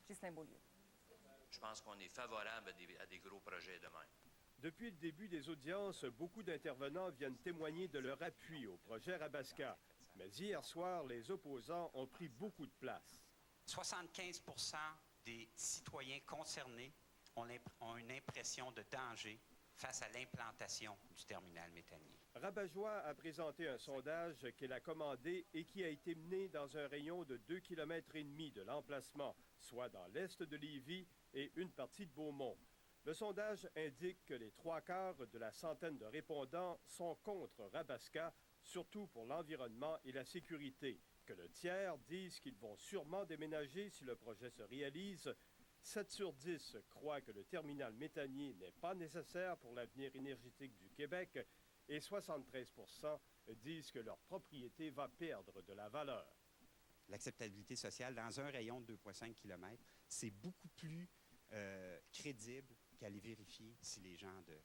Ghislain Beaulieu. Je pense qu'on est favorable à des gros projets de même. Depuis le début des audiences, beaucoup d'intervenants viennent témoigner de leur appui au projet Arabasca. Mais hier soir, les opposants ont pris beaucoup de place. 75 des citoyens concernés ont une impression de danger face à l'implantation du terminal méthanier. Rabat-Joie a présenté un sondage qu'il a commandé et qui a été mené dans un rayon de 2,5 km de l'emplacement, soit dans l'est de Lévis et une partie de Beaumont. Le sondage indique que les 3/4 de la centaine de répondants sont contre Arabasca, surtout pour l'environnement et la sécurité, que le tiers disent qu'ils vont sûrement déménager si le projet se réalise. 7 sur 10 croient que le terminal méthanier n'est pas nécessaire pour l'avenir énergétique du Québec et 73 % disent que leur propriété va perdre de la valeur. L'acceptabilité sociale dans un rayon de 2,5 km, c'est beaucoup plus crédible qu'aller vérifier si les gens de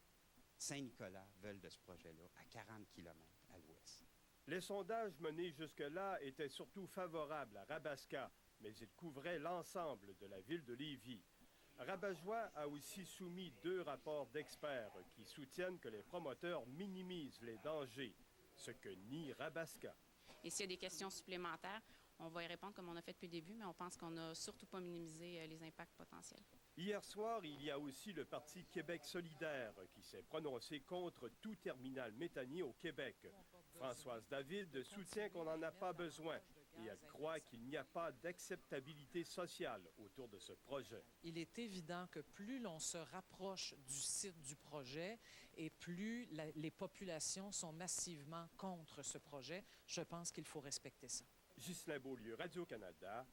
Saint-Nicolas veulent de ce projet-là à 40 km à l'ouest. Les sondages menés jusque-là étaient surtout favorables à Arabasca, mais ils couvraient l'ensemble de la ville de Lévis. Rabat-Joie a aussi soumis 2 rapports d'experts qui soutiennent que les promoteurs minimisent les dangers, ce que nie Arabasca. Et s'il y a des questions supplémentaires, on va y répondre comme on a fait depuis le début, mais on pense qu'on n'a surtout pas minimisé les impacts potentiels. Hier soir, il y a aussi le Parti Québec solidaire qui s'est prononcé contre tout terminal méthanier au Québec. Françoise David soutient qu'on n'en a pas besoin et elle croit qu'il n'y a pas d'acceptabilité sociale autour de ce projet. Il est évident que plus l'on se rapproche du site du projet et plus les populations sont massivement contre ce projet, je pense qu'il faut respecter ça. Ghislain Beaulieu, Radio-Canada.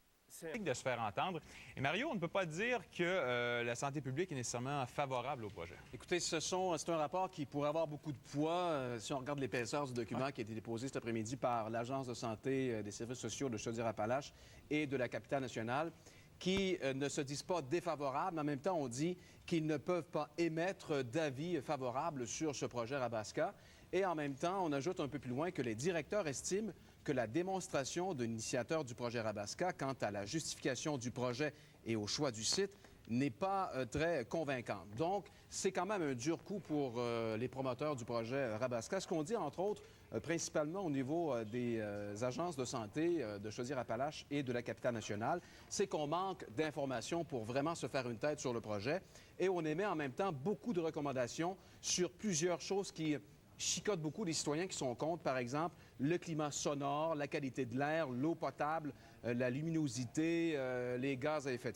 De se faire entendre. Et Mario, on ne peut pas dire que la santé publique est nécessairement favorable au projet. Écoutez, c'est un rapport qui pourrait avoir beaucoup de poids si on regarde l'épaisseur du document qui a été déposé cet après-midi par l'Agence de santé des services sociaux de Chaudière-Appalaches et de la capitale nationale, qui ne se disent pas défavorables, mais en même temps, on dit qu'ils ne peuvent pas émettre d'avis favorables sur ce projet Arabasca. Et en même temps, on ajoute un peu plus loin que les directeurs estiment que la démonstration de l'initiateur du projet Arabasca quant à la justification du projet et au choix du site n'est pas très convaincante. Donc, c'est quand même un dur coup pour les promoteurs du projet Arabasca. Ce qu'on dit, entre autres, principalement au niveau des agences de santé de Chaudière-Appalaches et de la capitale nationale, c'est qu'on manque d'informations pour vraiment se faire une tête sur le projet. Et on émet en même temps beaucoup de recommandations sur plusieurs choses qui chicotent beaucoup les citoyens qui sont contre, par exemple, le climat sonore, la qualité de l'air, l'eau potable, la luminosité, les gaz à effet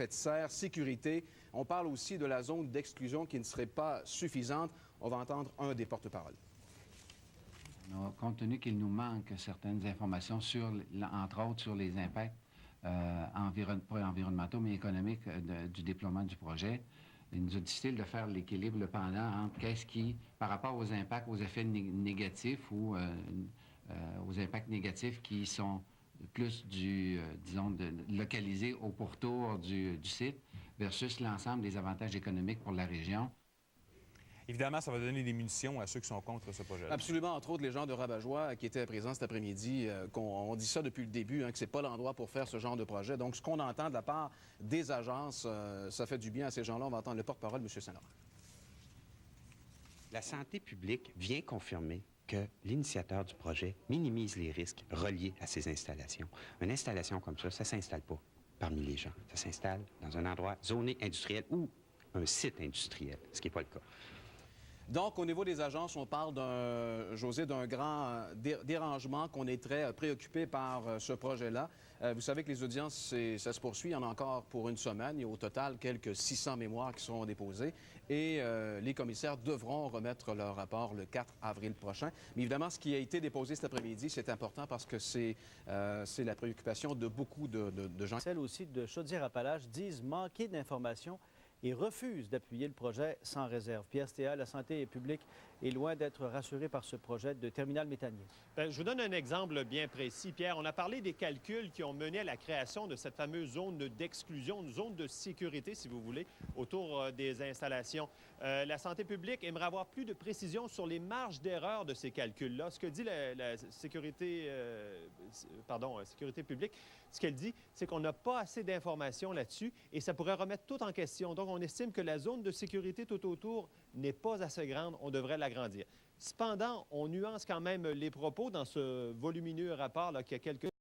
de serre, sécurité. On parle aussi de la zone d'exclusion qui ne serait pas suffisante. On va entendre un des porte-paroles. Compte tenu qu'il nous manque certaines informations, entre autres sur les impacts environnementaux, mais économiques du déploiement du projet, il nous est difficile de faire l'équilibre, le pendant entre qu'est-ce qui, par rapport aux impacts, aux effets négatifs ou aux impacts négatifs qui sont plus disons, localisés au pourtour du site versus l'ensemble des avantages économiques pour la région. Évidemment, ça va donner des munitions à ceux qui sont contre ce projet-là. Absolument. Entre autres, les gens de Rabat-Joie qui étaient présents cet après-midi, on dit ça depuis le début, que c'est pas l'endroit pour faire ce genre de projet. Donc, ce qu'on entend de la part des agences, ça fait du bien à ces gens-là. On va entendre le porte-parole, M. Saint-Laurent. La santé publique vient confirmer que l'initiateur du projet minimise les risques reliés à ces installations. Une installation comme ça ne s'installe pas parmi les gens. Ça s'installe dans un endroit zoné industriel ou un site industriel, ce qui n'est pas le cas. Donc, au niveau des agences, on parle d'un grand dérangement, qu'on est très préoccupé par ce projet-là. Vous savez que les audiences, ça se poursuit. Il y en a encore pour une semaine. Il y a au total quelques 600 mémoires qui seront déposées. Et les commissaires devront remettre leur rapport le 4 avril prochain. Mais évidemment, ce qui a été déposé cet après-midi, c'est important parce que c'est la préoccupation de beaucoup de gens. Celles aussi de Chaudière-Appalaches disent manquer d'informations et refuse d'appuyer le projet sans réserve. Pierre Stéa, la santé publique est loin d'être rassuré par ce projet de terminal méthanier. Bien, je vous donne un exemple bien précis, Pierre. On a parlé des calculs qui ont mené à la création de cette fameuse zone d'exclusion, une zone de sécurité, si vous voulez, autour des installations. La santé publique aimerait avoir plus de précision sur les marges d'erreur de ces calculs-là. Ce que dit la sécurité publique, ce qu'elle dit, c'est qu'on n'a pas assez d'informations là-dessus et ça pourrait remettre tout en question. Donc, on estime que la zone de sécurité tout autour n'est pas assez grande. On devrait l'agrandir. Cependant, on nuance quand même les propos dans ce volumineux rapport là, qui a quelques